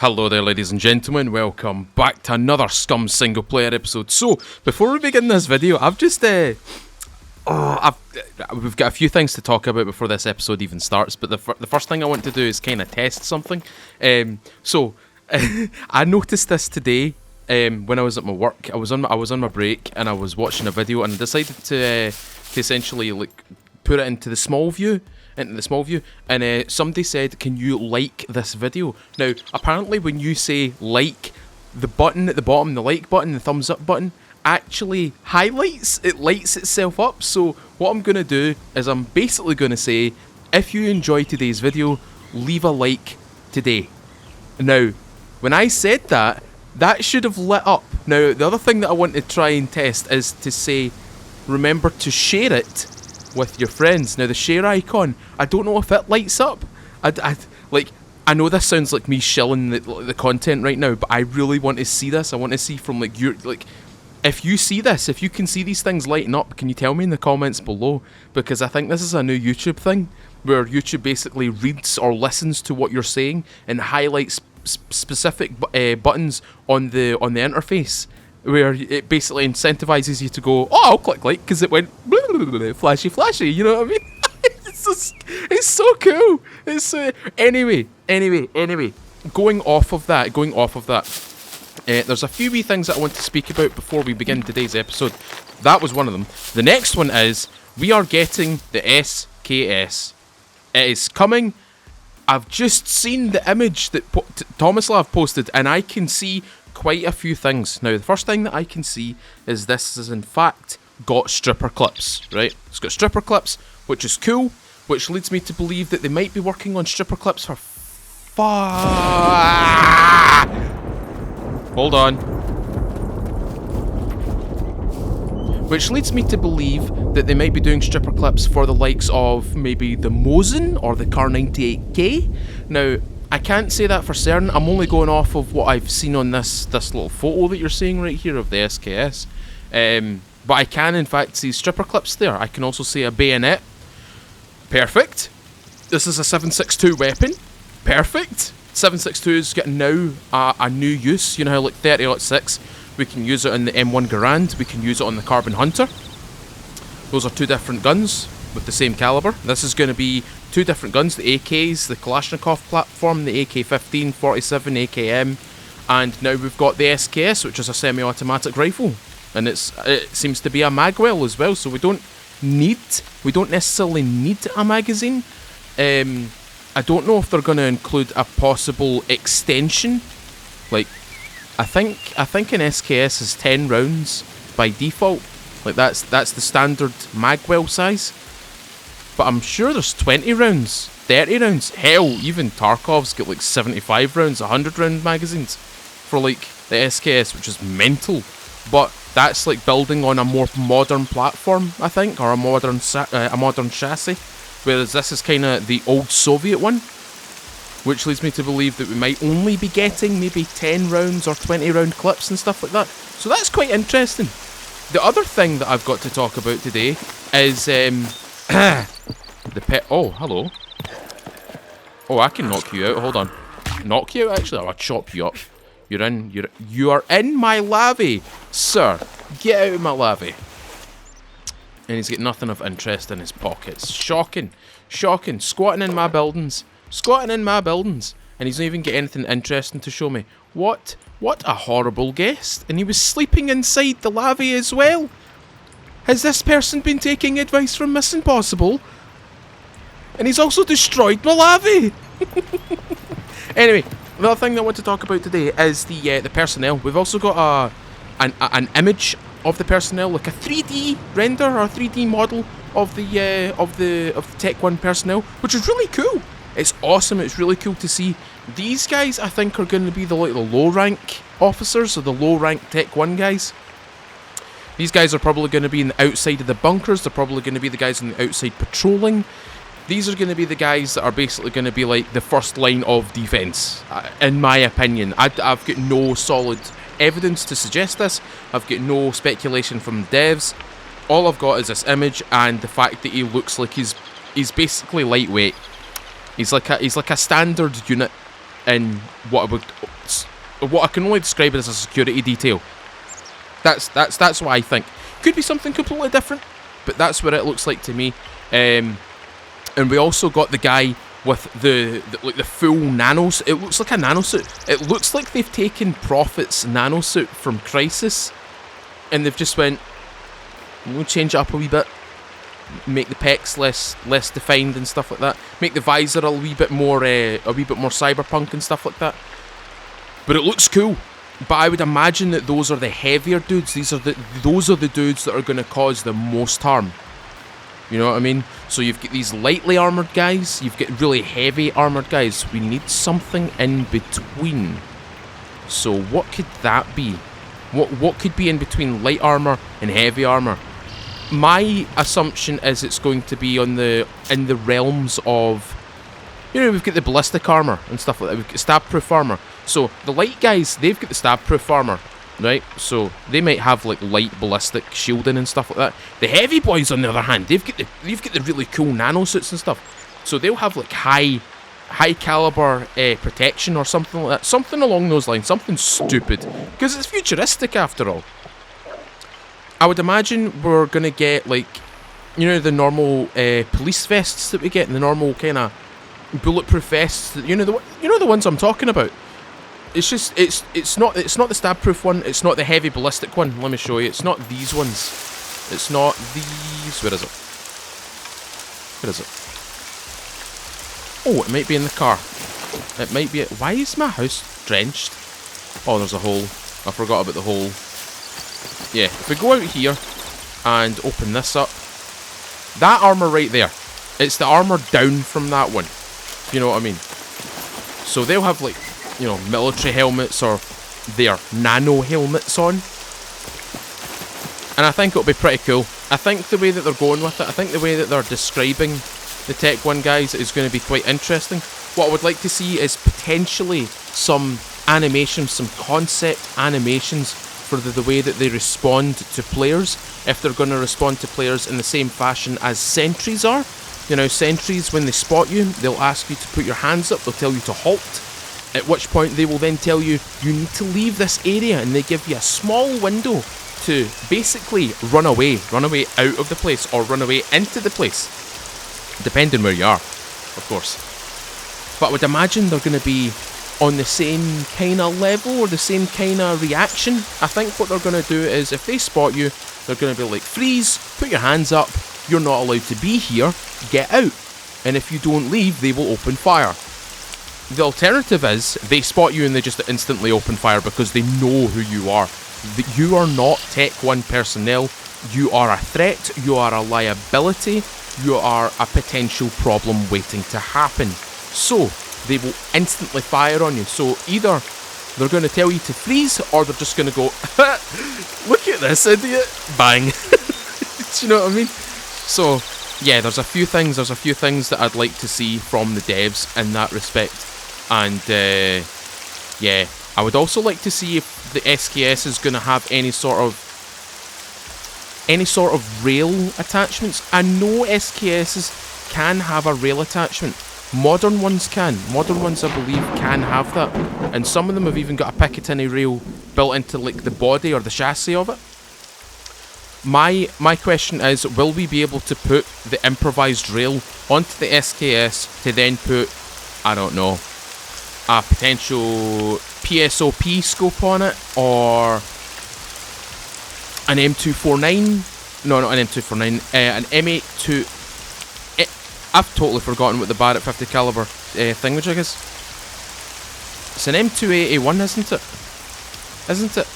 Hello there, ladies and gentlemen, welcome back to another SCUM single player episode. So, before we begin this video, I've just, we've got a few things to talk about before this episode even starts, but the first thing I want to do is kind of test something. I noticed this today when I was at my work. I was on my break and I was watching a video and I decided to essentially like put it into the small view. And somebody said, can you like this video? Now, apparently when you say like, the button at the bottom, the like button, the thumbs up button, actually highlights, it lights itself up. So what I'm going to do is I'm basically going to say, if you enjoy today's video, leave a like today. Now, when I said that, that should have lit up. Now, the other thing that I want to try and test is to say, remember to share it with your friends. Now the share icon, I don't know if it lights up. I know this sounds like me shilling the content right now, but I really want to see this. I want to see from if you see this, if you can see these things lighting up, can you tell me in the comments below? Because I think this is a new YouTube thing where YouTube basically reads or listens to what you're saying and highlights specific buttons on the interface, where it basically incentivizes you to go, oh, I'll click like, because it went flashy, you know what I mean? It's so cool. It's anyway, going off of that, there's a few wee things that I want to speak about before we begin today's episode. That was one of them. The next one is, we are getting the SKS. It is coming. I've just seen the image that Tomislav posted, and I can see quite a few things. Now, the first thing that I can see is this is in fact got stripper clips, right? It's got stripper clips, which is cool, which leads me to believe that they might be working on stripper clips for Hold on. Which leads me to believe that they might be doing stripper clips for the likes of maybe the Mosin or the Car 98K. Now, I can't say that for certain. I'm only going off of what I've seen on this little photo that you're seeing right here of the SKS. But I can in fact see stripper clips there. I can also see a bayonet. Perfect. This is a 7.62 weapon. Perfect. 7.62 is getting now a new use. You know how like 30.6, we can use it in the M1 Garand. We can use it on the Carbon Hunter. Those are two different guns with the same caliber. This is going to be two different guns, the AKs, the Kalashnikov platform, the AK-15, 47, AKM, and now we've got the SKS, which is a semi-automatic rifle, and it seems to be a magwell as well, so we don't necessarily need a magazine. I don't know if they're going to include a possible extension. Like, I think an SKS is 10 rounds by default. Like that's the standard magwell size. But I'm sure there's 20 rounds, 30 rounds. Hell, even Tarkov's got like 75 rounds, 100 round magazines for like the SKS, which is mental. But that's like building on a more modern platform, I think, or a modern chassis. Whereas this is kind of the old Soviet one, which leads me to believe that we might only be getting maybe 10 rounds or 20 round clips and stuff like that. So that's quite interesting. The other thing that I've got to talk about today is the pet. Oh, hello. Oh, I can knock you out. Hold on. Knock you out? Actually, I'll chop you up. You are in my lavvy, sir. Get out of my lavvy. And he's got nothing of interest in his pockets. Shocking. Squatting in my buildings. And he's not even got anything interesting to show me. What a horrible guest. And he was sleeping inside the lavvy as well. Has this person been taking advice from Miss Impossible? And he's also destroyed my lavvy. Anyway, the other thing that I want to talk about today is the personnel. We've also got an image of the personnel, like a 3D render or a 3D model of the TEC01 personnel, which is really cool. It's awesome. It's really cool to see. These guys, I think, are going to be the low rank officers or the low rank TEC01 guys. These guys are probably going to be in the outside of the bunkers. They're probably going to be the guys on the outside patrolling. These are going to be the guys that are basically going to be like the first line of defense, in my opinion. I've got no solid evidence to suggest this. I've got no speculation from the devs. All I've got is this image and the fact that he looks like he's basically lightweight. He's like a standard unit in what I can only describe as a security detail. That's what I think. Could be something completely different, but that's what it looks like to me. And we also got the guy with the full nanos. It looks like a nanosuit. It looks like they've taken Prophet's nanosuit from Crisis, and they've just went, we'll change it up a wee bit, make the pecs less defined and stuff like that, make the visor a wee bit more cyberpunk and stuff like that. But it looks cool. But I would imagine that those are the heavier dudes. Those are the dudes that are going to cause the most harm. You know what I mean? So you've got these lightly armoured guys, you've got really heavy armoured guys. We need something in between. So what could that be? What could be in between light armour and heavy armour? My assumption is it's going to be in the realms of, you know, we've got the ballistic armour and stuff like that. We've got stab-proof armour. So the light guys, they've got the stab-proof armour, right? So they might have like light ballistic shielding and stuff like that. The heavy boys, on the other hand, they've got the really cool nanosuits and stuff. So they'll have like high caliber protection or something like that. Something along those lines. Something stupid, because it's futuristic after all. I would imagine we're gonna get, like, you know, the normal police vests that we get, and the normal kind of bulletproof vests. You know the ones I'm talking about. It's just it's not the stab-proof one. It's not the heavy ballistic one. Let me show you. It's not these ones. It's not these. Where is it? Where is it? Oh, it might be in the car. It might be. Why is my house drenched? Oh, there's a hole. I forgot about the hole. Yeah, if we go out here and open this up, that armour right there, it's the armour down from that one. You know what I mean? So they'll have, like, you know, military helmets or their nano helmets on. And I think it'll be pretty cool. I think the way that they're going with it, I think the way that they're describing the TEC01 guys is going to be quite interesting. What I would like to see is potentially some animations, some concept animations for the way that they respond to players. If they're going to respond to players in the same fashion as sentries are. You know, sentries, when they spot you, they'll ask you to put your hands up, they'll tell you to halt. At which point they will then tell you, you need to leave this area, and they give you a small window to basically run away out of the place, or run away into the place, depending where you are, of course. But I would imagine they're going to be on the same kind of level, or the same kind of reaction. I think what they're going to do is, if they spot you, they're going to be like, freeze, put your hands up, you're not allowed to be here, get out. And if you don't leave, they will open fire. The alternative is, they spot you and they just instantly open fire because they know who you are. You are not TEC01 personnel. You are a threat. You are a liability. You are a potential problem waiting to happen. So, they will instantly fire on you. So, either they're going to tell you to freeze, or they're just going to go, look at this idiot, bang. Do you know what I mean? So, yeah, there's a few things that I'd like to see from the devs in that respect. And, yeah, I would also like to see if the SKS is going to have any sort of rail attachments. I know SKSs can have a rail attachment. Modern ones can. Modern ones, I believe, can have that. And some of them have even got a Picatinny rail built into, like, the body or the chassis of it. My question is, will we be able to put the improvised rail onto the SKS to then put, I don't know, a potential PSOP scope on it, or an M249? No, not an M249, an M82. I've totally forgotten what the Barrett 50 caliber thingamajig is. It's an M281, isn't it?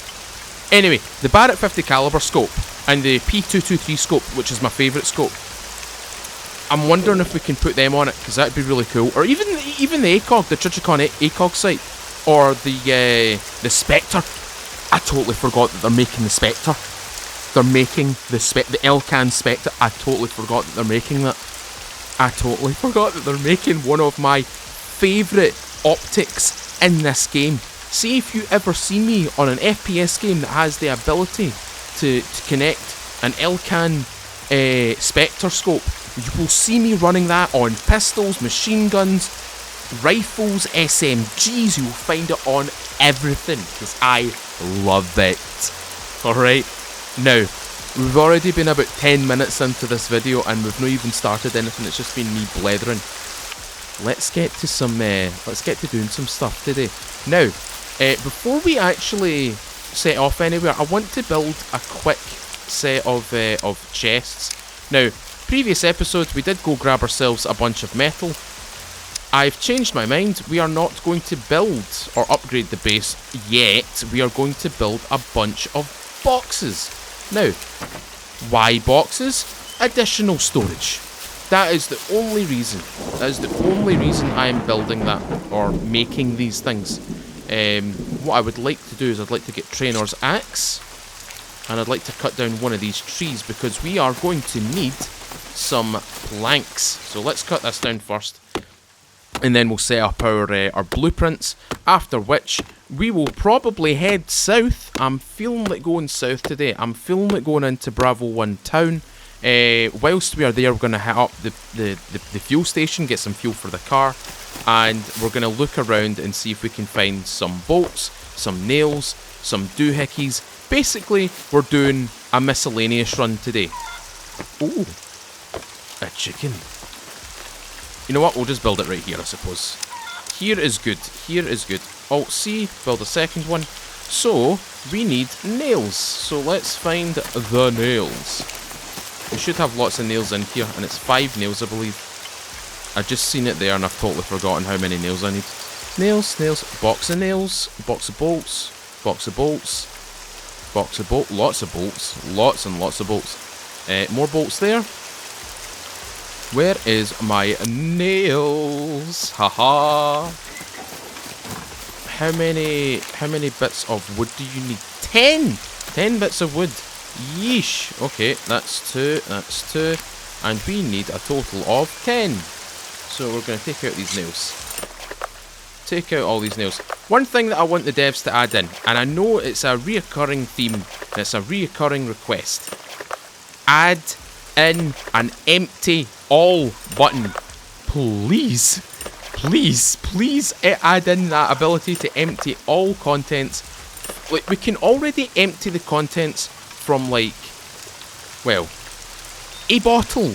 Anyway, the Barrett 50 caliber scope and the P223 scope, which is my favourite scope. I'm wondering if we can put them on it, because that'd be really cool. Or even the ACOG, the Trigicon ACOG sight, or the Spectre. I totally forgot that they're making the Spectre. They're making the Elcan Spectre. I totally forgot that they're making that. I totally forgot that they're making one of my favourite optics in this game. See if you ever see me on an FPS game that has the ability to connect an Elcan Spectre scope. You will see me running that on pistols, machine guns, rifles, SMGs. You'll find it on everything because I love it. Alright, now we've already been about 10 minutes into this video and we've not even started anything. It's just been me blethering. Let's get to doing some stuff today. Now, before we actually set off anywhere, I want to build a quick set of chests. Now, previous episodes we did go grab ourselves a bunch of metal. I've changed my mind. We are not going to build or upgrade the base yet. We are going to build a bunch of boxes. Now, why boxes? Additional storage. That is the only reason. That is the only reason I am building that or making these things. What I would like to do is I'd like to get Trainor's axe. And I'd like to cut down one of these trees because we are going to need some planks. So let's cut this down first. And then we'll set up our blueprints. After which, we will probably head south. I'm feeling like going south today. I'm feeling like going into Bravo 1 town. Whilst we are there, we're going to hit up the fuel station, get some fuel for the car. And we're going to look around and see if we can find some bolts, some nails, some doohickeys. Basically, we're doing a miscellaneous run today. Ooh, a chicken. You know what? We'll just build it right here, I suppose. Here is good. Here is good. Alt-C, build a second one. So, we need nails. So let's find the nails. We should have lots of nails in here, and it's 5 nails, I believe. I've just seen it there, and I've totally forgotten how many nails I need. Nails, nails, box of nails, box of bolts, box of bolts, box of bolts, lots of bolts, lots and lots of bolts. More bolts there. Where is my nails? Haha. How many bits of wood do you need? 10! 10 bits of wood. Yeesh. Okay, that's 2, that's 2. And we need a total of 10. So we're going to take out these nails. Take out all these nails. One thing that I want the devs to add in, and I know it's a reoccurring theme, and it's a reoccurring request. Add in an empty all button. Please, please, please add in that ability to empty all contents. Like, we can already empty the contents from, like, well, a bottle,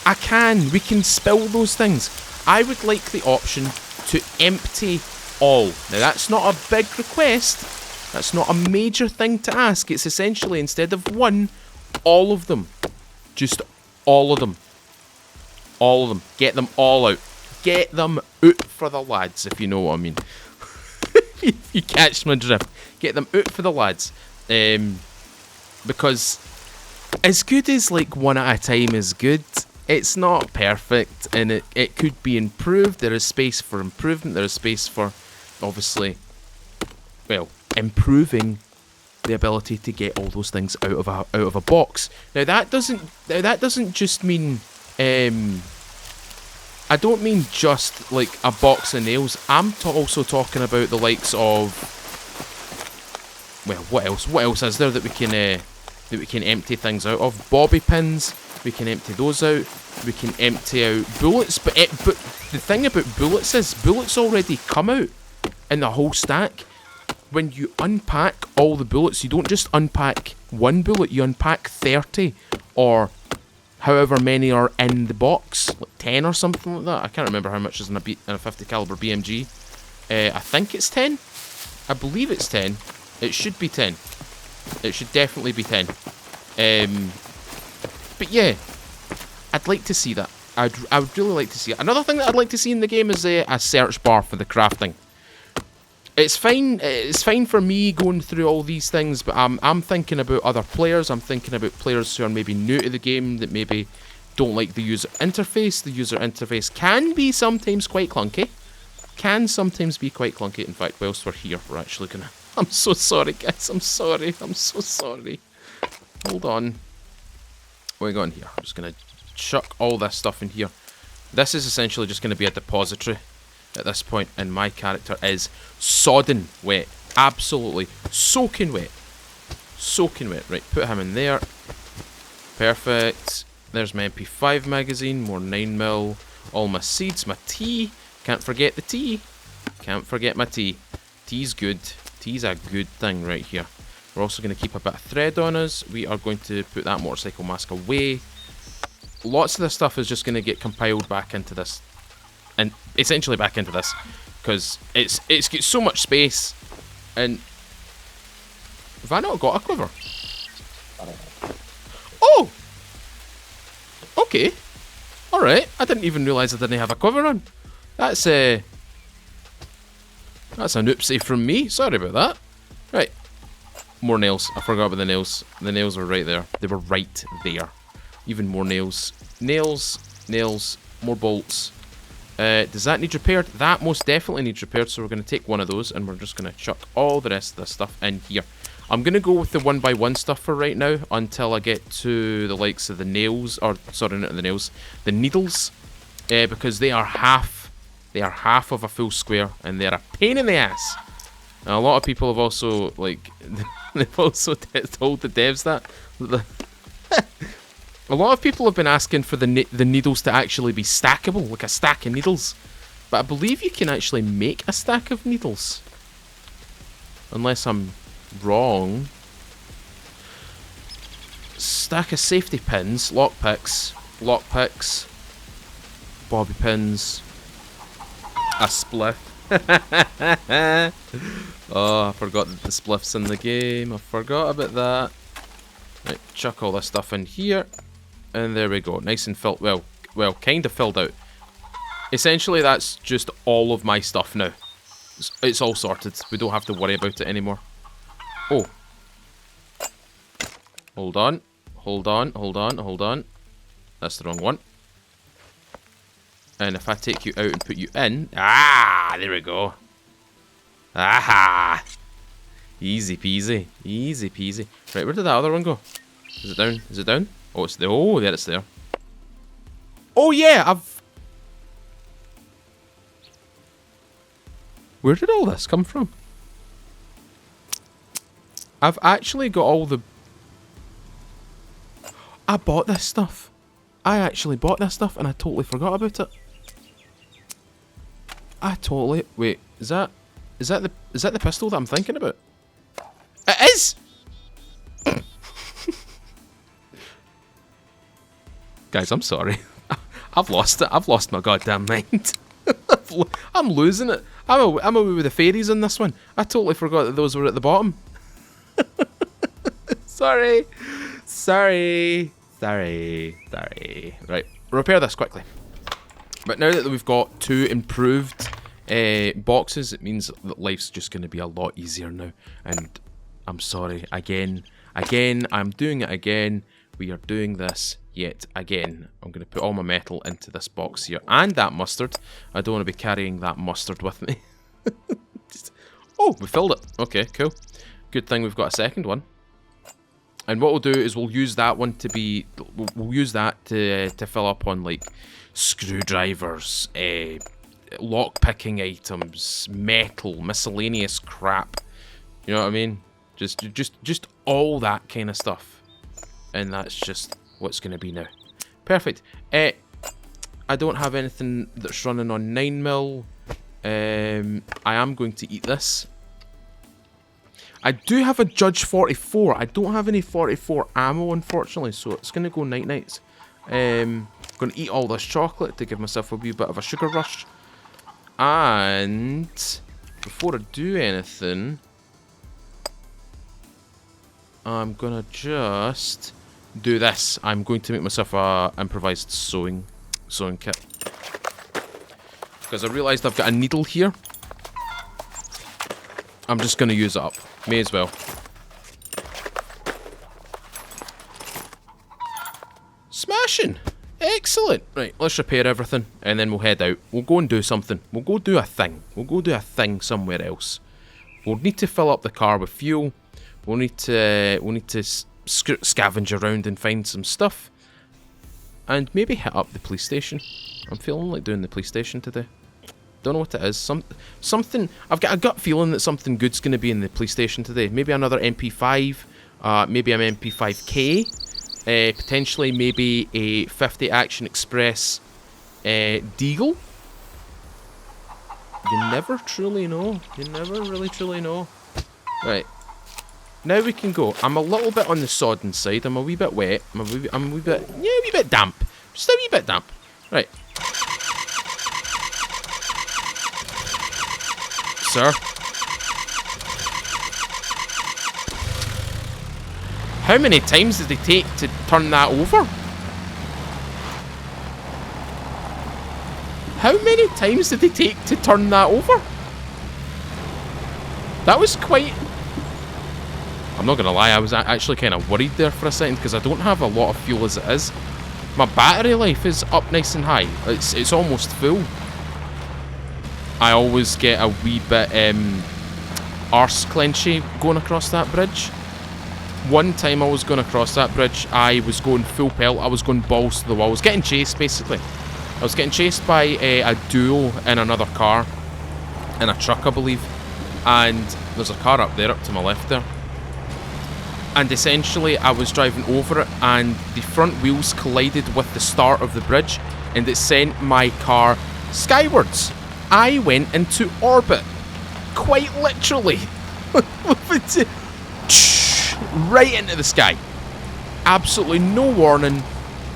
a can. We can spill those things. I would like the option to empty all. Now, that's not a big request. That's not a major thing to ask. It's essentially, instead of one, all of them. Just all of them. All of them. Get them all out. Get them out for the lads, if you know what I mean. You catch my drift. Get them out for the lads. Because as good as, like, one at a time is good, it's not perfect, and it could be improved. There is space for improvement. There is space for, obviously, well, improving the ability to get all those things out of a box. Now that doesn't just mean I don't mean just like a box of nails. I'm also talking about the likes of, well, what else? What else is there that we can empty things out of? Bobby pins. We can empty those out. We can empty out bullets. But the thing about bullets is bullets already come out in the whole stack. When you unpack all the bullets, you don't just unpack one bullet, you unpack 30 or however many are in the box, like 10 or something like that. I can't remember how much is in a 50 caliber BMG. I think it's 10. I believe it's 10. It should be 10. It should definitely be 10. But yeah, I'd like to see that. I would really like to see it. Another thing that I'd like to see in the game is a search bar for the crafting. It's fine. It's fine for me going through all these things, but I'm thinking about other players. I'm thinking about players who are maybe new to the game, that maybe don't like the user interface. The user interface can be sometimes quite clunky. Can sometimes be quite clunky. In fact, whilst we're here, we're actually gonna. I'm so sorry, guys. I'm sorry. I'm so sorry. Hold on. What are we going here? I'm just gonna chuck all this stuff in here. This is essentially just gonna be a depository at this point, and my character is sodden wet. Absolutely soaking wet. Soaking wet. Right, put him in there. Perfect. There's my MP5 magazine, more 9mm, all my seeds, my tea, Can't forget the tea. Can't forget my tea. Tea's good. Tea's a good thing right here. We're also going to keep a bit of thread on us. We are going to put that motorcycle mask away. Lots of this stuff is just going to get compiled back into this. And essentially back into this. Because it's got so much space. And... have I not got a quiver? Oh! Okay. Alright. I didn't even realise I didn't have a quiver on. That's an oopsie from me. Sorry about that. Right. More nails. I forgot about the nails. The nails were right there. They were right there. Even more nails. Nails. Nails. More bolts. Does that need repaired? That most definitely needs repaired, so we're going to take one of those and we're just going to chuck all the rest of this stuff in here. I'm going to go with the 1x1 stuff for right now until I get to the likes of the nails, or sorry, not the nails, the needles, because they are half of a full square and they're a pain in the ass. Now, a lot of people have also, like, they've also told the devs that. A lot of people have been asking for the needles to actually be stackable, like a stack of needles. But I believe you can actually make a stack of needles. Unless I'm wrong. Stack of safety pins, lockpicks, bobby pins, a spliff. Oh, I forgot that the spliff's in the game. I forgot about that. Right, chuck all this stuff in here. And there we go. Nice and filled. Well, kind of filled out. Essentially, that's just all of my stuff now. It's all sorted. We don't have to worry about it anymore. Oh. Hold on. Hold on. Hold on. Hold on. That's the wrong one. And if I take you out and put you in... ah! There we go. Aha! Easy peasy. Easy peasy. Right, where did that other one go? Is it down? Is it down? Oh, it's there. Oh, there it's there. Oh, yeah! Where did all this come from? I've actually got all the... I bought this stuff. I actually bought this stuff and I totally forgot about it. I totally... wait, is that the pistol that I'm thinking about? It is! Guys, I'm sorry. I've lost it. I've lost my goddamn mind. I'm losing it. I'm away with the fairies in this one. I totally forgot that those were at the bottom. Sorry. Sorry. Sorry. Sorry. Right, repair this quickly. But now that we've got two improved boxes, it means that life's just going to be a lot easier now. And I'm sorry. Again, I'm doing it again. We are doing this yet again. I'm going to put all my metal into this box here. And that mustard. I don't want to be carrying that mustard with me. Oh, we filled it. Okay, cool. Good thing we've got a second one. And what we'll do is we'll use that one to be... we'll use that to fill up on, like, screwdrivers, lock-picking items, metal, miscellaneous crap. You know what I mean? Just all that kind of stuff. And that's just what's going to be now. Perfect. I don't have anything that's running on 9mm. I am going to eat this. I do have a Judge 44. I don't have any 44 ammo, unfortunately, so it's going to go night-nights. I'm going to eat all this chocolate to give myself a wee bit of a sugar rush. And before I do anything, I'm going to just do this. I'm going to make myself a improvised sewing kit. Because I realised I've got a needle here. I'm just going to use it up. May as well. Smashing! Excellent! Right, let's repair everything and then we'll head out. We'll go and do something. We'll go do a thing. We'll go do a thing somewhere else. We'll need to fill up the car with fuel. We'll need to scavenge around and find some stuff. And maybe hit up the police station. I'm feeling like doing the police station today. Don't know what it is. Something. I've got a gut feeling that something good's going to be in the police station today. Maybe another MP5. Maybe an MP5K. Potentially maybe a 50 Action Express Deagle. You never truly know. You never really truly know. Right. Now we can go. I'm a little bit on the sodden side. I'm a wee bit wet. I'm a wee bit, yeah, a wee bit damp. Just a wee bit damp. Right. Sir. How many times did they take to turn that over? How many times did they take to turn that over? That was quite... I'm not going to lie, I was actually kind of worried there for a second because I don't have a lot of fuel as it is. My battery life is up nice and high. It's almost full. I always get a wee bit arse clenchy going across that bridge. One time I was going across that bridge, I was going full pelt. I was going balls to the wall. I was getting chased, basically. I was getting chased by a duo in another car. In a truck, I believe. And there's a car up there, up to my left there. And essentially, I was driving over it, and the front wheels collided with the start of the bridge, and it sent my car skywards. I went into orbit. Quite literally. Right into the sky. Absolutely no warning.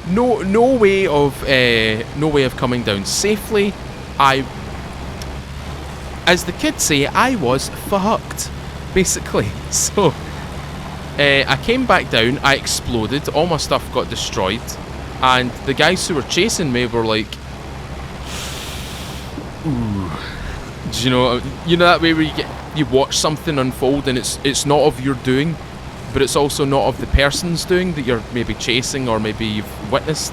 No way of coming down safely. As the kids say, I was fucked, basically. So I came back down, I exploded, all my stuff got destroyed, and the guys who were chasing me were like, ooh. Do you know that way where you watch something unfold and it's not of your doing, but it's also not of the person's doing that you're maybe chasing or maybe you've witnessed,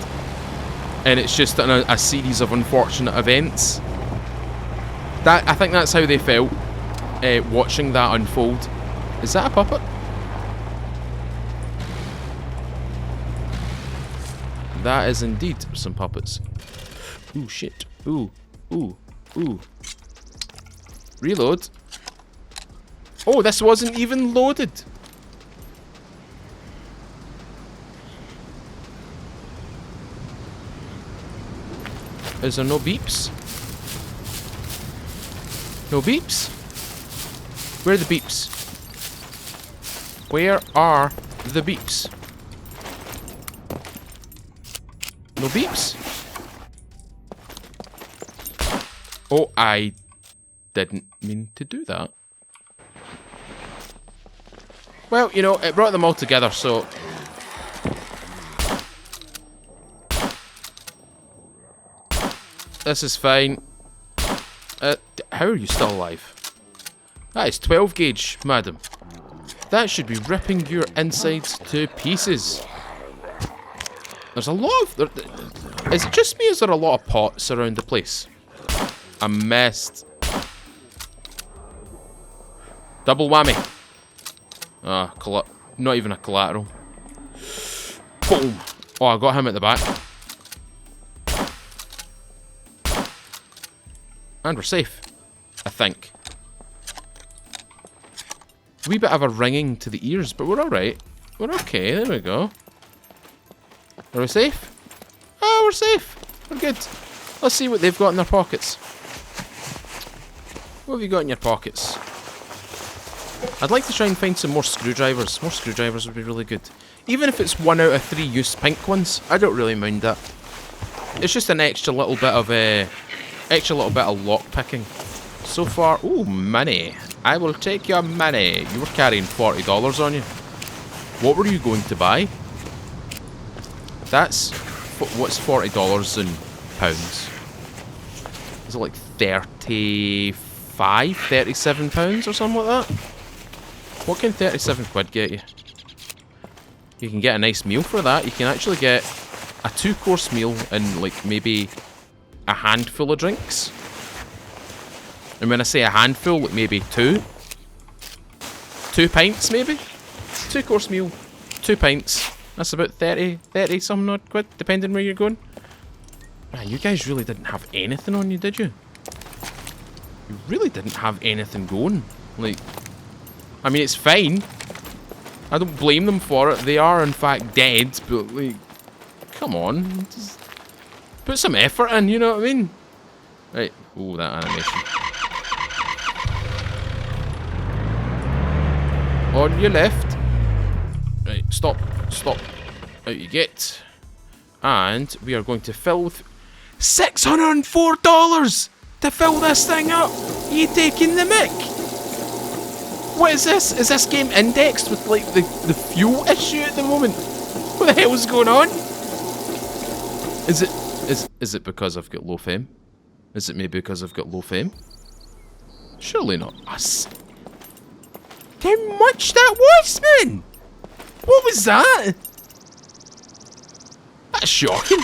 and it's just a series of unfortunate events. I think that's how they felt watching that unfold. Is that a puppet? That is indeed some puppets. Ooh, shit. Ooh. Reload. Oh, this wasn't even loaded. Is there no beeps? No beeps? Where are the beeps? Where are the beeps? No beeps? Oh, I didn't mean to do that. Well, you know, it brought them all together, so... This is fine. How are you still alive? That is 12 gauge, madam. That should be ripping your insides to pieces. There's a lot of... Is it just me, or is there a lot of pots around the place? I missed. Double whammy. Ah, not even a collateral. Boom. Oh, I got him at the back. And we're safe, I think. A wee bit of a ringing to the ears, but we're alright. We're okay, there we go. Are we safe? Oh, we're safe. We're good. Let's see what they've got in their pockets. What have you got in your pockets? I'd like to try and find some more screwdrivers. More screwdrivers would be really good. Even if it's 1 out of 3 used pink ones, I don't really mind that. It's just an extra little bit of lock picking. So far, ooh, money. I will take your money. You were carrying $40 on you. What were you going to buy? That's what's $40 in pounds? Is it like 35, 37 pounds or something like that? What can 37 quid get you? You can get a nice meal for that. You can actually get a 2-course meal and like maybe a handful of drinks. And when I say a handful, like maybe 2 pints maybe? 2-course meal, 2 pints. That's about 30 some odd quid, depending where you're going. Man, you guys really didn't have anything on you, did you? You really didn't have anything going. Like, I mean, it's fine. I don't blame them for it. They are, in fact, dead, but, like, come on. Just put some effort in, you know what I mean? Right. Ooh, that animation. On your left. Right, stop. Stop. Out you get. And we are going to fill with $604 to fill this thing up. You taking the mick? What is this? Is this game indexed with like the fuel issue at the moment? What the hell is going on? Is it because I've got low fame? Is it maybe because I've got low fame? Surely not. How much that was, man? What was that? That's shocking.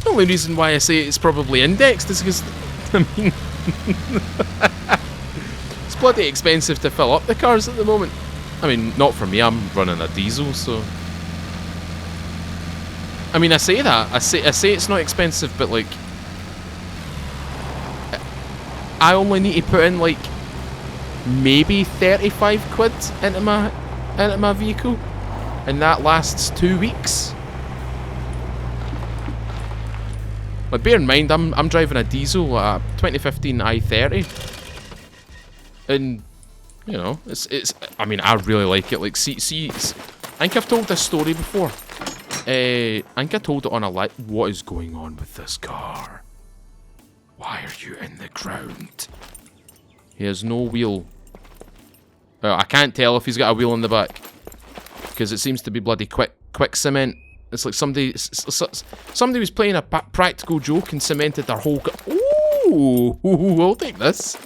The only reason why I say it's probably indexed is because, I mean, it's bloody expensive to fill up the cars at the moment. I mean, not for me, I'm running a diesel, so... I mean, I say that, I say it's not expensive, but like... I only need to put in like, maybe 35 quid into my vehicle, and that lasts 2 weeks. Like, bear in mind, I'm driving a diesel, a 2015 i30, and you know, it's. I mean, I really like it. Like, see, I think I've told this story before. I think I told it on a live. What is going on with this car? Why are you in the ground? He has no wheel. Well, I can't tell if he's got a wheel in the back because it seems to be bloody quick cement. It's like somebody was playing a practical joke and cemented their whole. Ooh, I'll take this.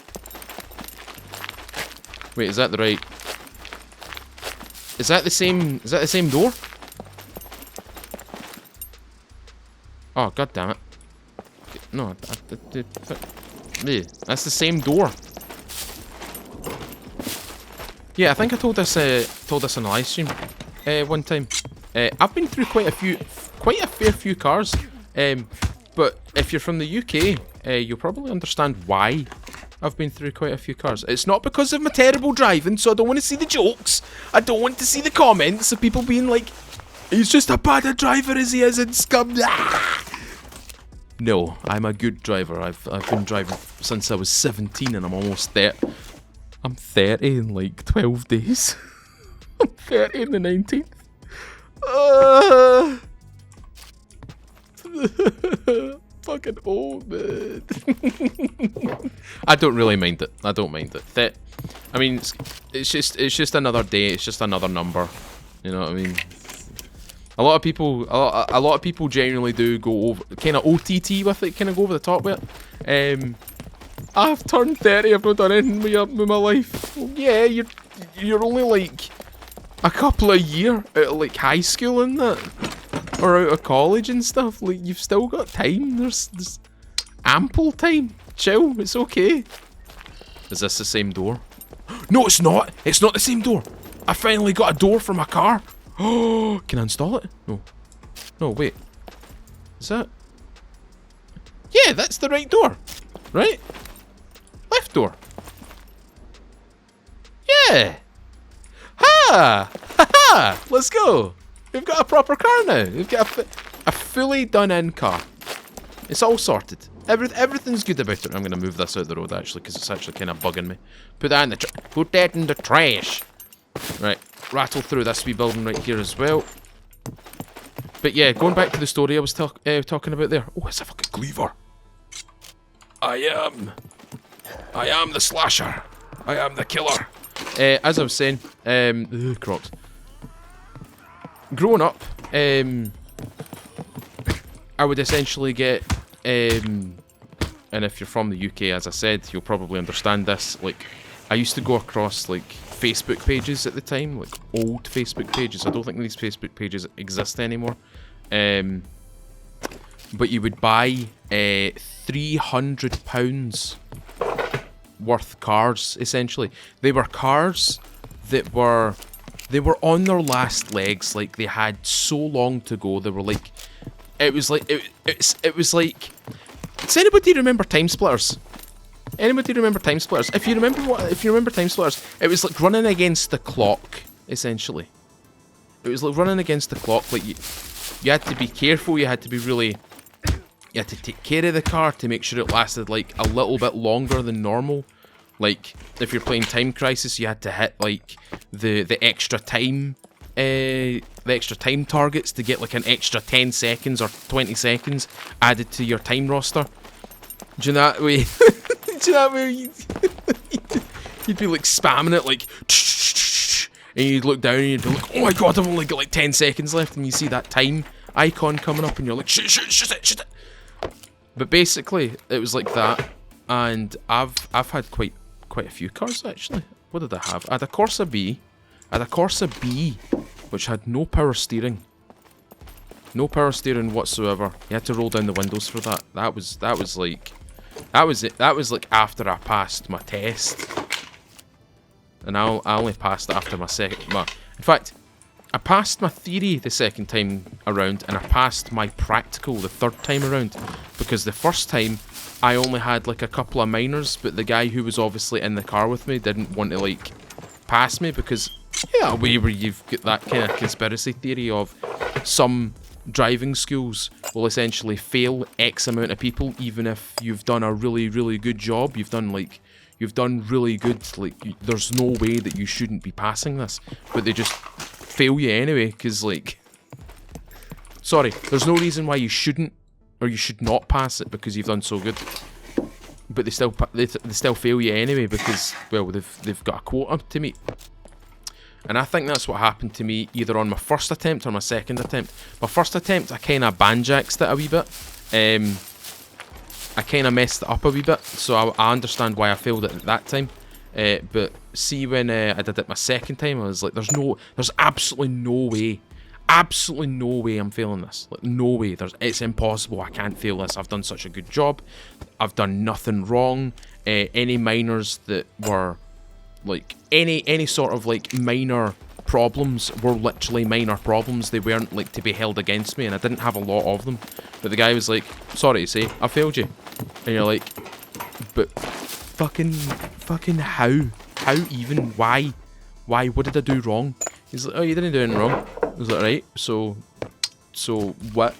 Wait, is that the right? Is that the same? Is that the same door? Oh, god damn it! No, that's the same door. Yeah, I think I told this on a live stream one time. I've been through quite a fair few cars, but if you're from the UK, you'll probably understand why I've been through quite a few cars. It's not because of my terrible driving, so I don't want to see the jokes. I don't want to see the comments of people being like, he's just as bad a driver as he is in SCUM. No, I'm a good driver. I've been driving since I was 17 and I'm almost 30. I'm 30 in like 12 days. I'm 30 in the 19th. Fucking old, man. I don't really mind it. I don't mind it. I mean, it's just another day. It's just another number. You know what I mean? A lot of people genuinely do go over, kind of OTT with it, kind of go over the top with it. I've turned 30. I've not done anything with my life. Well, yeah, you're only like a couple of years out of like high school and that, or out of college and stuff. Like, you've still got time. There's ample time. Chill. It's okay. Is this the same door? No, it's not. It's not the same door. I finally got a door for my car. Oh, can I install it? No. No, wait. Is that? Yeah, that's the right door. Right? Left door. Yeah. Ha! Ha ha! Let's go. We've got a proper car now. We've got a fully done-in car. It's all sorted. Everything's good about it. I'm going to move this out the road, actually, because it's actually kind of bugging me. Put that in the trash. Right. Rattle through this wee building right here as well. But yeah, going back to the story I was talking about there. Oh, it's a fucking cleaver. I am the slasher. I am the killer. As I was saying, Crocs. Growing up, I would essentially get, and if you're from the UK, as I said, you'll probably understand this. Like, I used to go across like Facebook pages at the time, like old Facebook pages. I don't think these Facebook pages exist anymore. But you would buy £300 worth cars, essentially. They were cars that were on their last legs. Like, they had so long to go. They were like, it was like, does anybody remember Time Splitters? Anybody remember Time Splitters? If you remember Time Splitters, it was like running against the clock, essentially. It was like running against the clock. Like, you had to be careful. You had to be really. You had to take care of the car to make sure it lasted like a little bit longer than normal. Like, if you're playing Time Crisis, you had to hit, like, the extra time, the extra time targets to get, like, an extra 10 seconds or 20 seconds added to your time roster. Do you know that way? Do you know that way? You'd be, like, spamming it, like, and you'd look down and you'd be like, oh my god, I've only got, like, 10 seconds left, and you see that time icon coming up, and you're like, shoot it. But basically, it was like that, and I've had quite a few cars, actually. What did I have? I had a Corsa B. Which had no power steering. No power steering whatsoever. You had to roll down the windows for that. That was like after I passed my test. And I only passed after my second. In fact, I passed my theory the second time around, and I passed my practical the third time around, because the first time I only had like a couple of minors, but the guy who was obviously in the car with me didn't want to like pass me because, yeah, where you've got that kind of conspiracy theory of some driving schools will essentially fail X amount of people, even if you've done a really, really good job. You've done really good, like, there's no way that you shouldn't be passing this, but they just fail you anyway, because, like, sorry, there's no reason why you shouldn't, or you should not pass it because you've done so good, but they still fail you anyway because, well, they've got a quota to meet. And I think that's what happened to me either on my first attempt or my second attempt. My first attempt, I kind of banjaxed it a wee bit. I kind of messed it up a wee bit, so I understand why I failed it at that time. But see, when I did it my second time, I was like, there's absolutely no way I'm failing this. Like, no way. It's impossible. I can't fail this. I've done such a good job. I've done nothing wrong. Any minors that were like any sort of like minor problems were literally minor problems. They weren't like to be held against me, and I didn't have a lot of them. But the guy was like, sorry to say, I failed you. And you're like, but fucking how even, why, what did I do wrong? He's like, oh, you didn't do anything wrong. I was like, right, so what?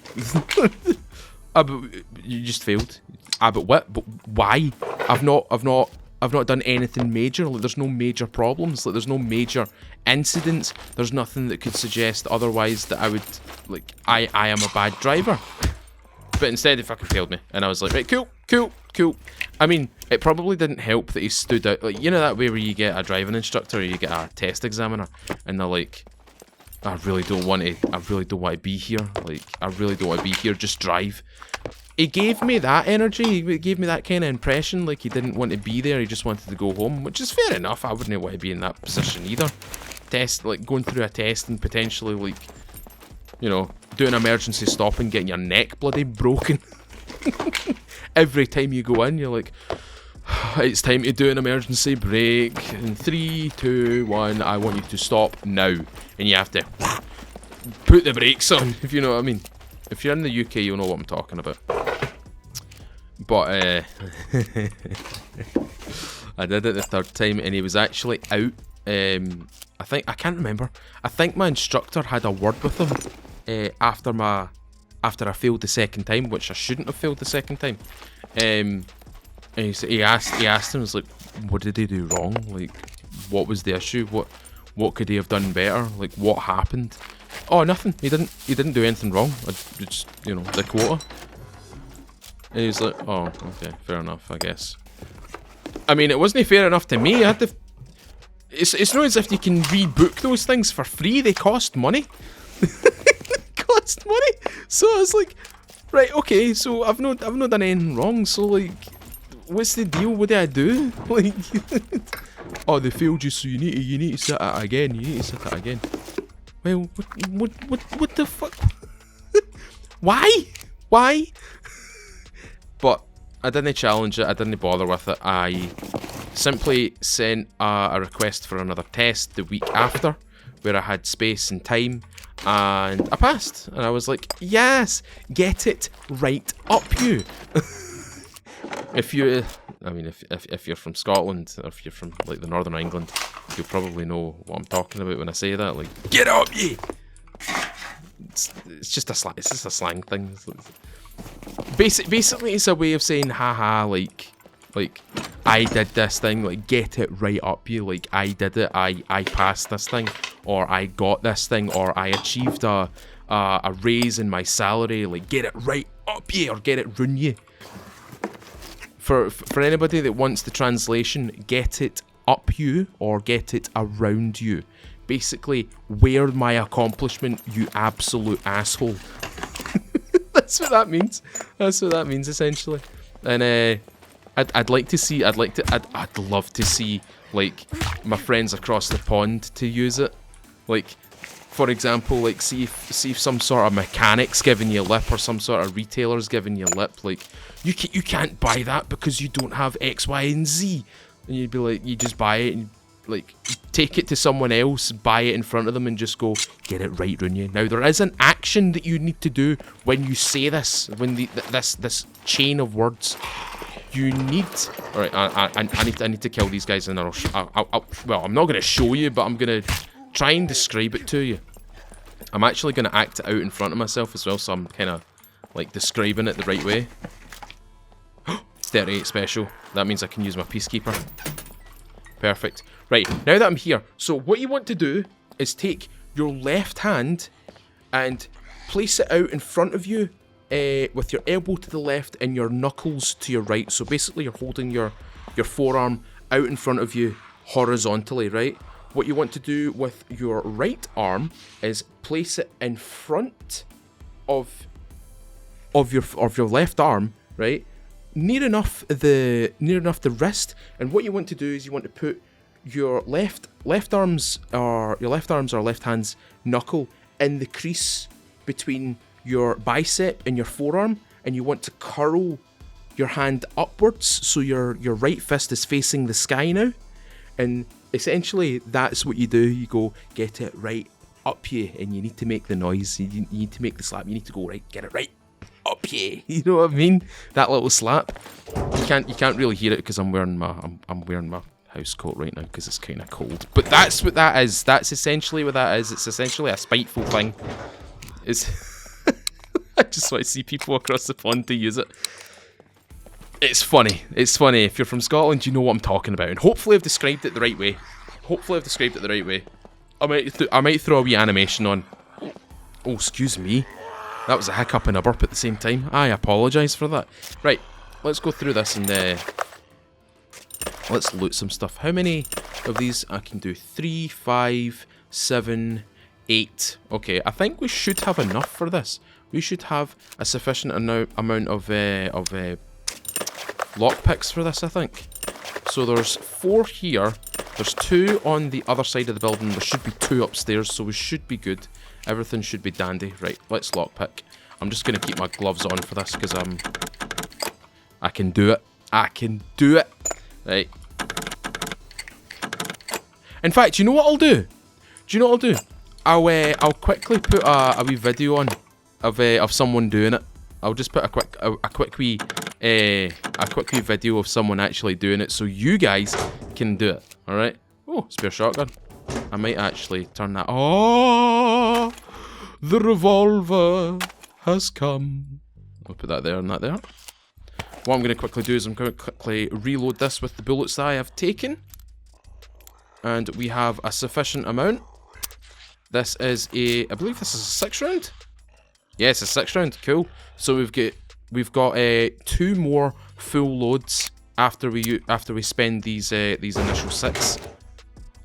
But you just failed. But what? But why? I've not done anything major. Like, there's no major problems. Like, there's no major incidents. There's nothing that could suggest otherwise that I would, like, I am a bad driver. But instead, he fucking failed me, and I was like, right, cool. I mean, it probably didn't help that he stood out. Like, you know that way where you get a driving instructor or you get a test examiner, and they're like, I really don't want to be here. Like, I really don't want to be here. Just drive. He gave me that energy. He gave me that kind of impression, like he didn't want to be there. He just wanted to go home, which is fair enough. I wouldn't want to be in that position either. Going through a test and potentially, like, you know, doing an emergency stop and getting your neck bloody broken. Every time you go in, you're like, it's time to do an emergency brake. In 3, 2, 1, I want you to stop now. And you have to put the brakes on, if you know what I mean. If you're in the UK, you'll know what I'm talking about. But, I did it the third time, and he was actually out. I can't remember. I think my instructor had a word with him after I failed the second time, which I shouldn't have failed the second time. And he asked him, was like, what did he do wrong? Like, what was the issue? What could he have done better? Like, what happened? Oh, nothing. He didn't do anything wrong. Just, you know, the quota. And he was like, oh, okay, fair enough, I guess. I mean, it wasn't fair enough to me. I had to. It's not as if you can rebook those things for free. They cost money. Cost money. So I was like, right, okay. So I've not done anything wrong. So, like, what's the deal? What did I do? Like, oh, they failed you, so you need to sit it again. You need to sit it again. Well, what the fuck? Why? But I didn't challenge it. I didn't bother with it. I simply sent a request for another test the week after, where I had space and time, and I passed. And I was like, yes, get it right up you. If you're from Scotland, or if you're from, like, the Northern England, you'll probably know what I'm talking about when I say that. Like, get up ye. It's just a slang thing. Basically, it's a way of saying haha, like I did this thing, like, get it right up you, like, I did it, I passed this thing, or I got this thing, or I achieved a raise in my salary, like, get it right up you, or get it run you. For anybody that wants the translation, get it up you, or get it around you. Basically, wear my accomplishment, you absolute asshole. That's what that means. That's what that means, essentially. And, I'd love to see, like, my friends across the pond to use it. Like, for example, like, see if some sort of mechanic's giving you lip, or some sort of retailer's giving you lip, like, you can't buy that because you don't have X, Y, and Z. And you'd be like, you just buy it, and, like, take it to someone else, buy it in front of them, and just go, get it right, run you. Now, there is an action that you need to do when you say this, when this chain of words. You need... Alright, I need to kill these guys, and then well, I'm not going to show you, but I'm going to try and describe it to you. I'm actually going to act it out in front of myself as well, so I'm kind of, like, describing it the right way. 38 special. That means I can use my Peacekeeper. Perfect. Right, now that I'm here, so what you want to do is take your left hand and place it out in front of you with your elbow to the left and your knuckles to your right. So basically you're holding your forearm out in front of you horizontally, right? What you want to do with your right arm is place it in front of your left arm, right? Near enough the wrist. And what you want to do is you want to put your left arm's left hand's knuckle in the crease between your bicep and your forearm, and you want to curl your hand upwards so your right fist is facing the sky now. And essentially that's what you do. You go, get it right up here, and you need to make the noise. You need to make the slap. You need to go, right, get it right up here. You know what I mean? That little slap. You can't really hear it because I'm wearing my house coat right now because it's kind of cold. But that's what that is. That's essentially what that is. It's essentially a spiteful thing. I just want to see people across the pond to use it. It's funny. It's funny. If you're from Scotland, you know what I'm talking about. And hopefully I've described it the right way. I might throw a wee animation on. Oh, excuse me. That was a hiccup and a burp at the same time. I apologise for that. Right, let's go through this and let's loot some stuff. How many of these I can do? 3, 5, 7, 8. Okay, I think we should have enough for this. We should have a sufficient amount of lockpicks for this, I think. So there's 4 here. There's 2 on the other side of the building. There should be 2 upstairs, so we should be good. Everything should be dandy. Right, let's lockpick. I'm just going to keep my gloves on for this because I can do it. I can do it. Right. In fact, you know what I'll do? I'll quickly put a wee video on of someone doing it. I'll just put a quick wee video of someone actually doing it, so you guys can do it. All right. Oh, spare shotgun. I might actually turn that. Oh, the revolver has come. I'll put that there and that there. What I'm going to quickly do is I'm going to quickly reload this with the bullets that I have taken. And we have a sufficient amount. This is I believe this is a 6 round. Yes, a 6 round. Cool. So we've got 2 more full loads after we spend these initial 6.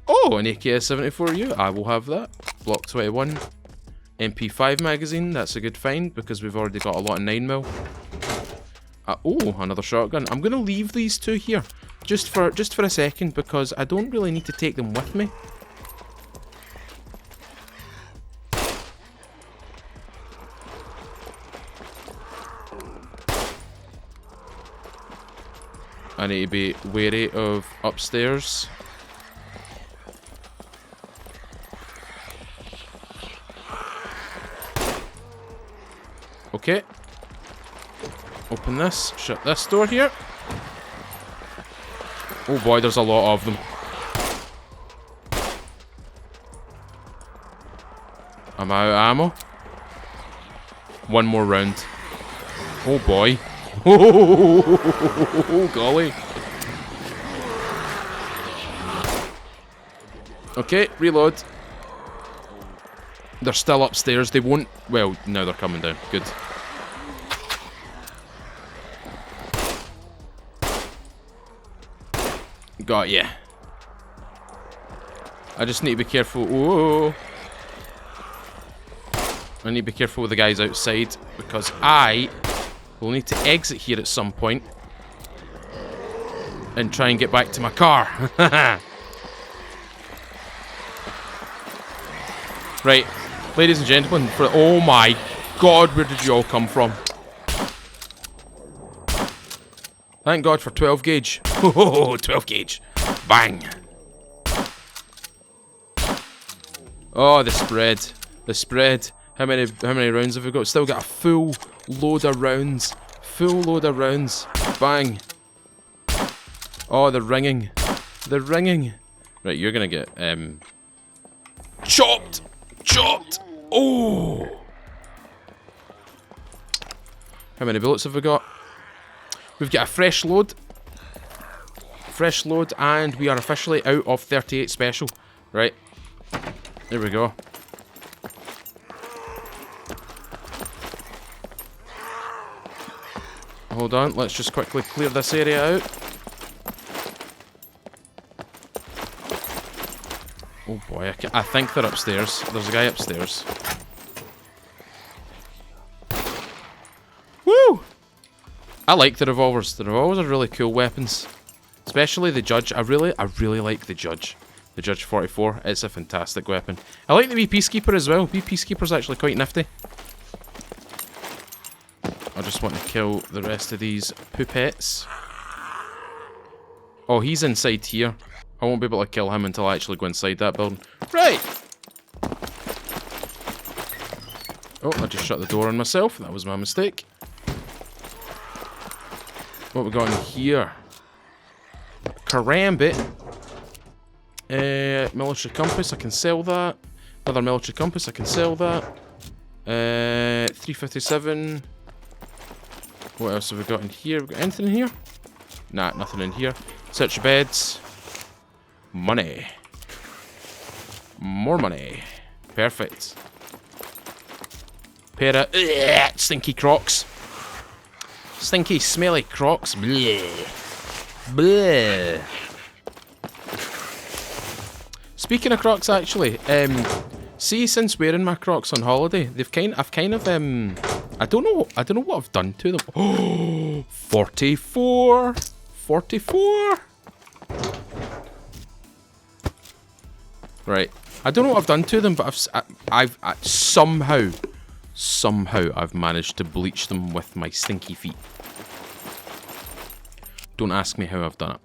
Oh, an SKS-74U. I will have that. Block 21. MP5 magazine. That's a good find because we've already got a lot of 9mm. Oh, another shotgun. I'm going to leave these 2 here just for a second because I don't really need to take them with me. I need to be wary of upstairs. Okay. Open this. Shut this door here. Oh boy, there's a lot of them. I'm out of ammo. 1 more round. Oh boy. Oh golly. Okay, reload. They're still upstairs. They won't... Well, now they're coming down. Good. Got ya. I just need to be careful. Whoa. I need to be careful with the guys outside because I will need to exit here at some point and try and get back to my car. Right, ladies and gentlemen, oh my god, where did you all come from? Thank god for 12 gauge. Oh, 12 gauge. Bang. Oh, the spread. The spread. How many rounds have we got? Still got a full load of rounds. Full load of rounds. Bang. Oh, the ringing. The ringing. Right, you're gonna get chopped. Chopped. Oh. How many bullets have we got? We've got a fresh load. Fresh load, and we are officially out of 38 special. Right. There we go. Hold on, let's just quickly clear this area out. Oh boy, I think they're upstairs. There's a guy upstairs. Woo! I like the revolvers. The revolvers are really cool weapons. Especially the Judge. I really like the Judge. The Judge 44. It's a fantastic weapon. I like the wee Peacekeeper as well. Wee Peacekeeper's actually quite nifty. I just want to kill the rest of these poopettes. Oh, he's inside here. I won't be able to kill him until I actually go inside that building. Right! Oh, I just shut the door on myself. That was my mistake. What we got in here? Karambit. Military compass, I can sell that. Another military compass, I can sell that. 357. What else have we got in here? We got anything in here? Nah, nothing in here. Search your beds. Money. More money. Perfect. Pair of stinky Crocs. Stinky, smelly Crocs. Bleh. Bleh. Speaking of Crocs, actually, see, since wearing my Crocs on holiday, I've kind of I don't know what I've done to them. Oh, 44. 44. Right. I don't know what I've done to them, but I've somehow I've managed to bleach them with my stinky feet. Don't ask me how I've done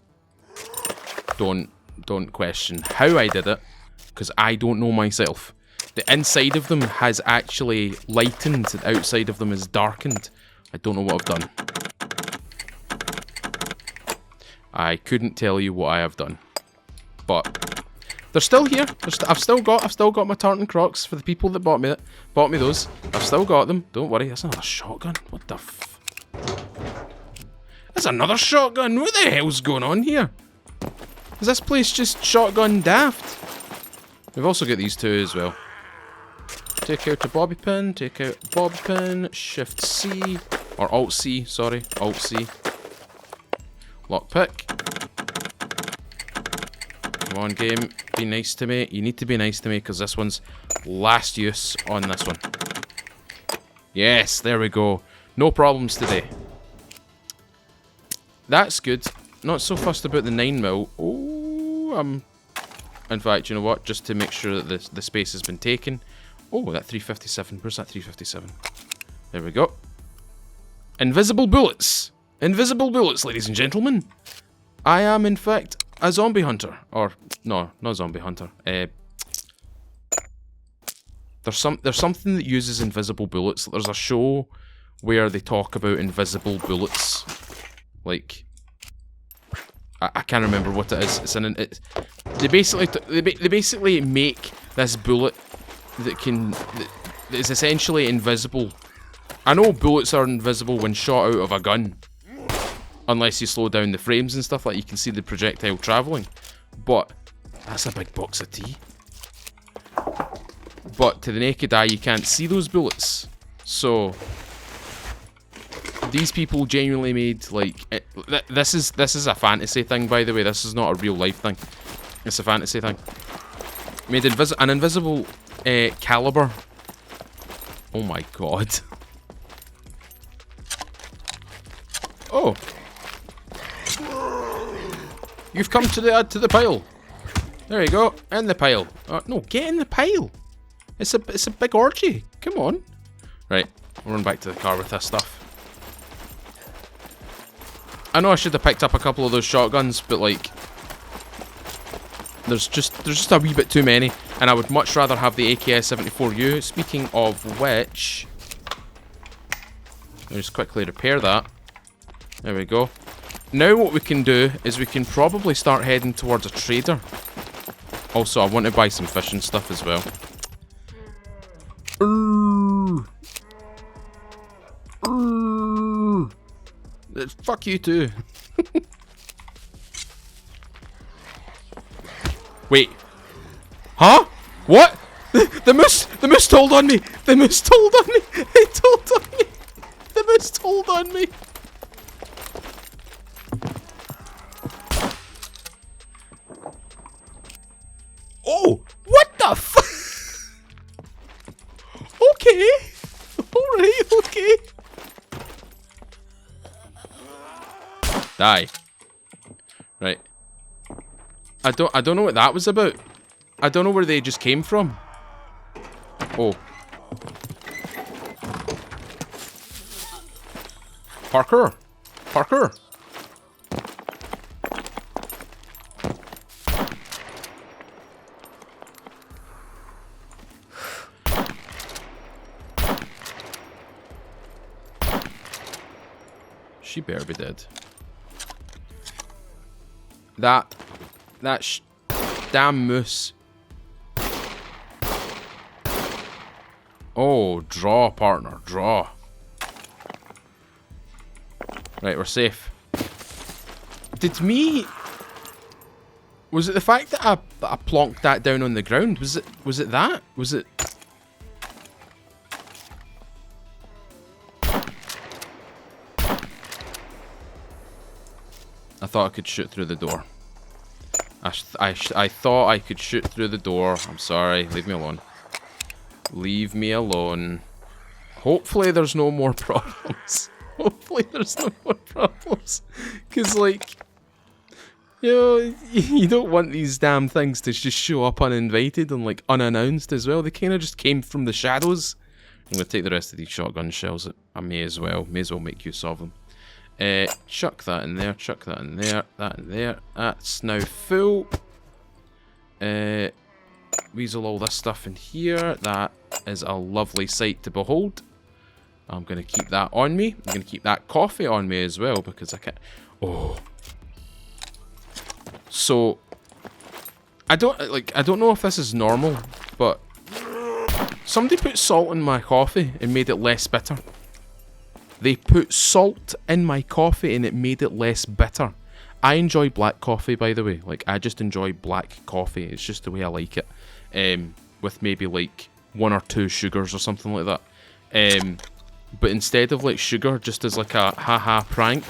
it. Don't question how I did it, because I don't know myself. The inside of them has actually lightened, the outside of them is darkened. I don't know what I've done. I couldn't tell you what I have done. But they're still here. I've still got my tartan Crocs for the people that bought me those. I've still got them. Don't worry. That's another shotgun. What the f... That's another shotgun. What the hell's going on here? Is this place just shotgun daft? We've also got these two as well. Take out a bobby pin, take out a bobby pin, Shift C, or Alt C, sorry, Alt C. Lockpick. Come on, game, be nice to me. You need to be nice to me because this one's last use on this one. Yes, there we go. No problems today. That's good. Not so fussed about the 9mm. Oh, in fact, you know what? Just to make sure that the space has been taken. Oh, that 357. Where's that 357? There we go. Invisible bullets. Invisible bullets, ladies and gentlemen. I am, in fact, a zombie hunter. Or, no, not zombie hunter. There's something that uses invisible bullets. There's a show where they talk about invisible bullets. Like... I can't remember what it is. They basically make this bullet that is essentially invisible. I know bullets are invisible when shot out of a gun, unless you slow down the frames and stuff, like you can see the projectile traveling. But That's a big box of tea. But to the naked eye, you can't see those bullets. So these people genuinely made like this is a fantasy thing, by the way. This is not a real life thing. It's a fantasy thing. Made an invisible caliber. Oh my god. Oh. You've come to the pile. There you go, in the pile. No, get in the pile. It's a big orgy. Come on. Right, we'll run back to the car with this stuff. I know I should have picked up a couple of those shotguns, but like, there's just a wee bit too many, and I would much rather have the SKS74U. Speaking of which, I'll just quickly repair that. There we go. Now what we can do is we can probably start heading towards a trader. Also, I want to buy some fishing stuff as well. Fuck you too. Wait. Huh? What? The moose told on me. The moose told on me. It told on me. The moose told on me. Oh, what the fuck? Okay. Alright, okay. Die. Right. I don't know what that was about. I don't know where they just came from. Oh. Parker. Parker. She better be dead. That damn moose. Oh, draw, partner, draw. Right, we're safe. Was it the fact that I plonked that down on the ground? Was it that? Was it? I thought I could shoot through the door. I thought I could shoot through the door. I'm sorry. Leave me alone. Leave me alone. Hopefully there's no more problems. Hopefully there's no more problems. Because, like, you know, you don't want these damn things to just show up uninvited and, like, unannounced as well. They kind of just came from the shadows. I'm going to take the rest of these shotgun shells. I may as well make use of them. Chuck that in there, chuck that in there, that in there. That's now full. Weasel all this stuff in here. That is a lovely sight to behold. I'm going to keep that on me. I'm going to keep that coffee on me as well because I can't... Oh. So, I don't know if this is normal, but somebody put salt in my coffee and made it less bitter. They put salt in my coffee and it made it less bitter. I enjoy black coffee, by the way. Like, I just enjoy black coffee. It's just the way I like it. With maybe, like, 1 or 2 sugars or something like that. But instead of, like, sugar, just as, like, a haha prank,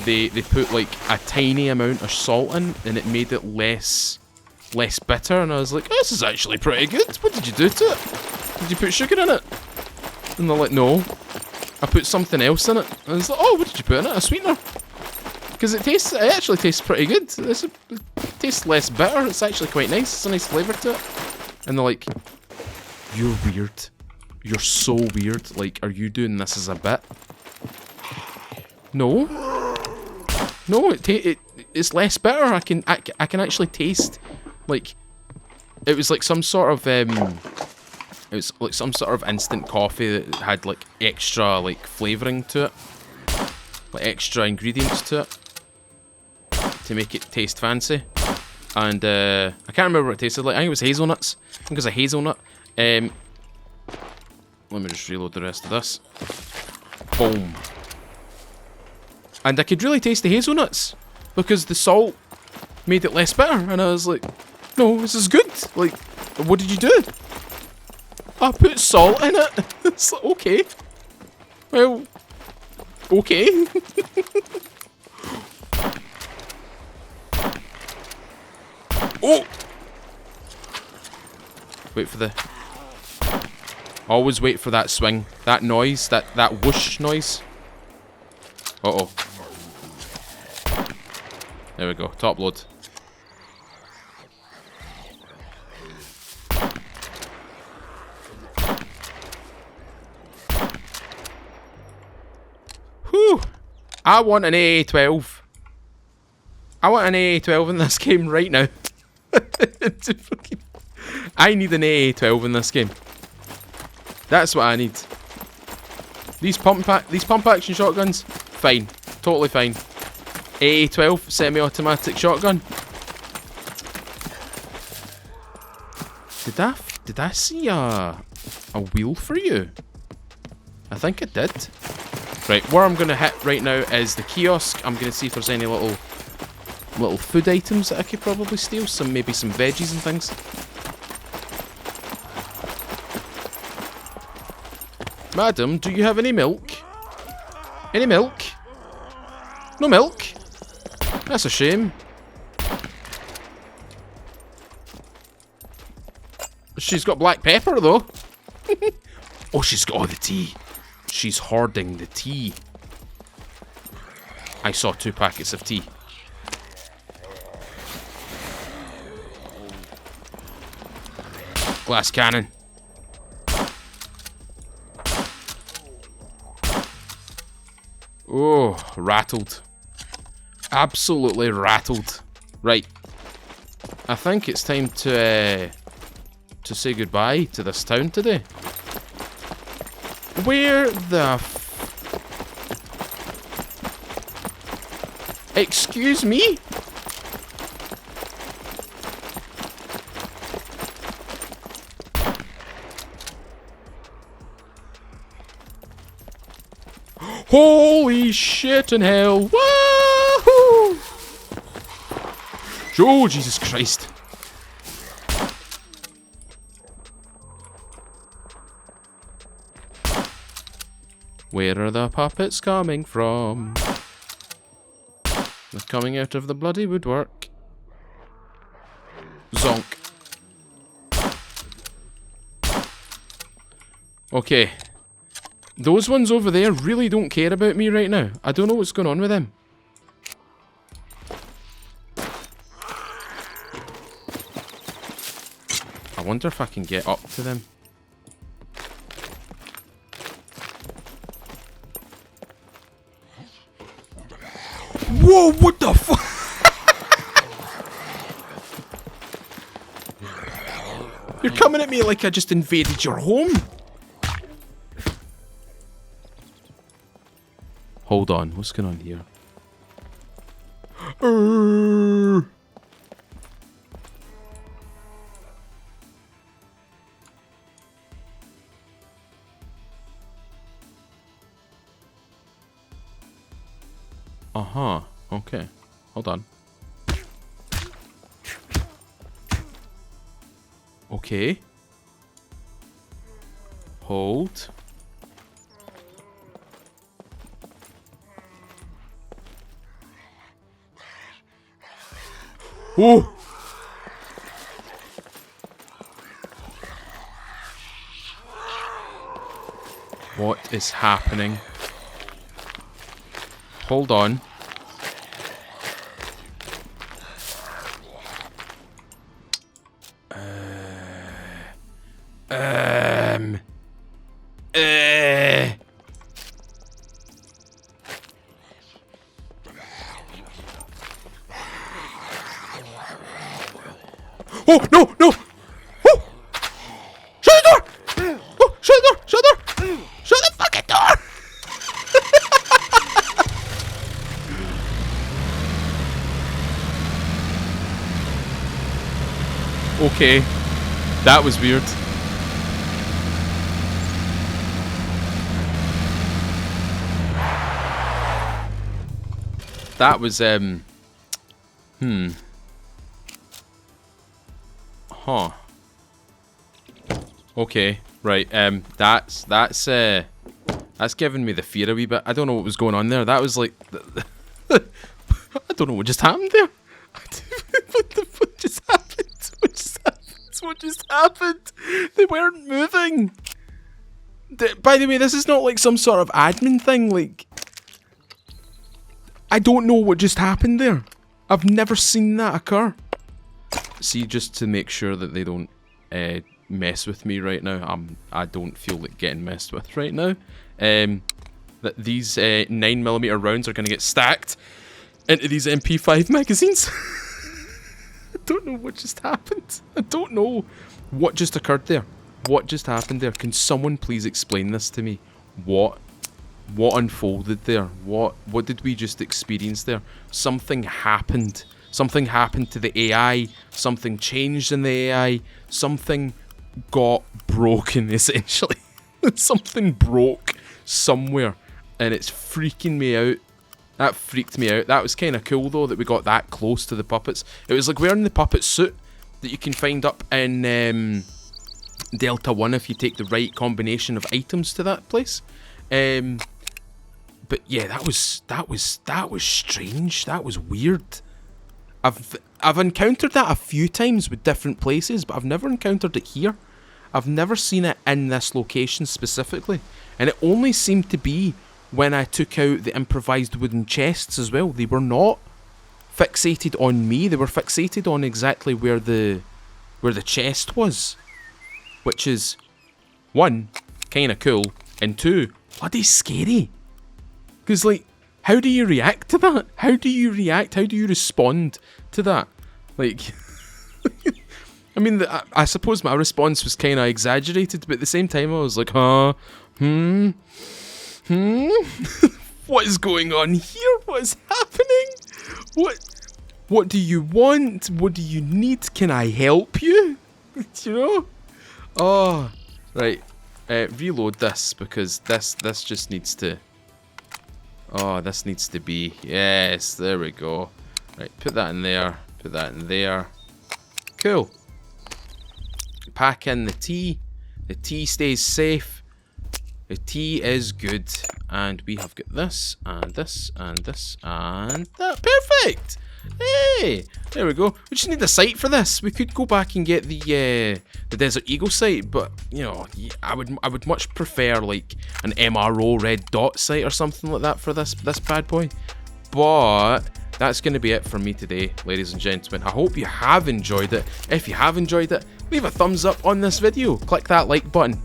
they put, like, a tiny amount of salt in and it made it less bitter. And I was like, oh, this is actually pretty good. What did you do to it? Did you put sugar in it? And they're like, no. I put something else in it. And I was like, oh, what did you put in it? A sweetener. Because it actually tastes pretty good. It tastes less bitter. It's actually quite nice. It's a nice flavour to it. And they're like, you're weird. You're so weird. Like, are you doing this as a bit? No. No, it's less bitter. I can actually taste, like, it was like some sort of it was like some sort of instant coffee that had like extra like flavouring to it, like extra ingredients to it to make it taste fancy. And I can't remember what it tasted like. I think it was hazelnuts. I think it was a hazelnut. Let me just reload the rest of this. Boom. And I could really taste the hazelnuts because the salt made it less bitter. And I was like, No, this is good. Like, what did you do? I put salt in it. It's like, okay. Well, okay. Oh! Wait for the... Always wait for that swing. That noise. That whoosh noise. Uh-oh. There we go. Top load. Whew! I want an AA-12. I want an AA-12 in this game right now. I need an AA-12 in this game. That's what I need. These pump action shotguns, fine, totally fine. AA-12 semi-automatic shotgun. Did I see a wheel for you? I think it did. Right, where I'm gonna hit right now is the kiosk. I'm gonna see if there's any little food items that I could probably steal. Maybe some veggies and things. Madam, do you have any milk? Any milk? No milk? That's a shame. She's got black pepper though. Oh, she's got all the tea. She's hoarding the tea. I saw 2 packets of tea. Glass cannon. Oh, rattled. Absolutely rattled. Right. I think it's time to say goodbye to this town today. Where the excuse me? Holy shit in hell. Woohoo! Oh, Jesus Christ. Where are the puppets coming from? They're coming out of the bloody woodwork. Zonk. Okay. Those ones over there really don't care about me right now. I don't know what's going on with them. I wonder if I can get up to them. Whoa, what the fuck? You're coming at me like I just invaded your home. Hold on, what's going on here? Uh-huh, okay. Hold on. Okay. Hold. Oh! What is happening? Hold on. Oh, no, no! Oh! Shut the door! Oh, shut the door! Shut the door! Shut the fucking door! Okay. That was weird. That was, Huh. Okay, right. That's giving me the fear a wee bit. I don't know what was going on there. That was like, I don't know what just happened there. What just happened? What just happened? They weren't moving. By the way, this is not like some sort of admin thing. Like, I don't know what just happened there. I've never seen that occur. See, just to make sure that they don't mess with me right now. I don't feel like getting messed with right now. That these 9mm rounds are going to get stacked into these MP5 magazines. I don't know what just happened. I don't know what just occurred there. What just happened there? Can someone please explain this to me? What unfolded there? What did we just experience there? Something happened. Something happened to the AI. Something changed in the AI. Something got broken, essentially. Something broke somewhere, and it's freaking me out. That freaked me out. That was kind of cool, though, that we got that close to the puppets. It was like wearing the puppet suit that you can find up in Delta 1 if you take the right combination of items to that place. But yeah, that was strange. That was weird. I've encountered that a few times with different places, but I've never encountered it here. I've never seen it in this location specifically, and it only seemed to be when I took out the improvised wooden chests as well. They were not fixated on me. They were fixated on exactly where the chest was, which is, one, kind of cool, and two, bloody scary. Because, like, how do you react to that? How do you react? How do you respond to that? Like, I mean, I suppose my response was kind of exaggerated, but at the same time I was like, what is going on here? What is happening? What do you want? What do you need? Can I help you? You know? Oh, right. Reload this, because this just needs to... Oh, this needs to be... Yes, there we go. Right, put that in there. Put that in there. Cool. Pack in the tea. The tea stays safe. The tea is good. And we have got this, and this, and this, and that. Perfect! Hey! There we go. We just need a site for this. We could go back and get the Desert Eagle site, but, you know, I would much prefer, like, an MRO red dot site or something like that for this bad boy. But that's going to be it for me today, ladies and gentlemen. I hope you have enjoyed it. If you have enjoyed it, leave a thumbs up on this video. Click that like button.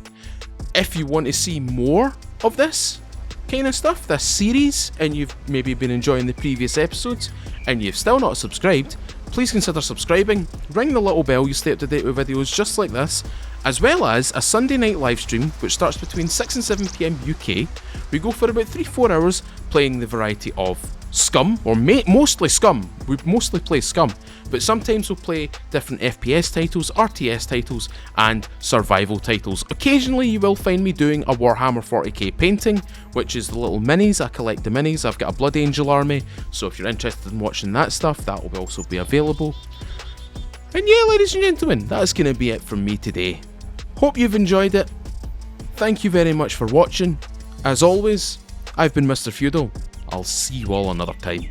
If you want to see more of this kind of stuff, this series, and you've maybe been enjoying the previous episodes, and you've still not subscribed, please consider subscribing, ring the little bell, you stay up to date with videos just like this, as well as a Sunday night live stream which starts between 6 and 7 PM UK. We go for about 3-4 hours playing the variety of SCUM, or mostly SCUM. We mostly play SCUM, but sometimes we'll play different FPS titles, RTS titles, and survival titles. Occasionally you will find me doing a Warhammer 40k painting, which is the little minis. I collect the minis. I've got a Blood Angel army, so if you're interested in watching that stuff, that will also be available. And yeah, ladies and gentlemen, that's going to be it from me today. Hope you've enjoyed it. Thank you very much for watching. As always, I've been Mr. Feudal. I'll see you all another time.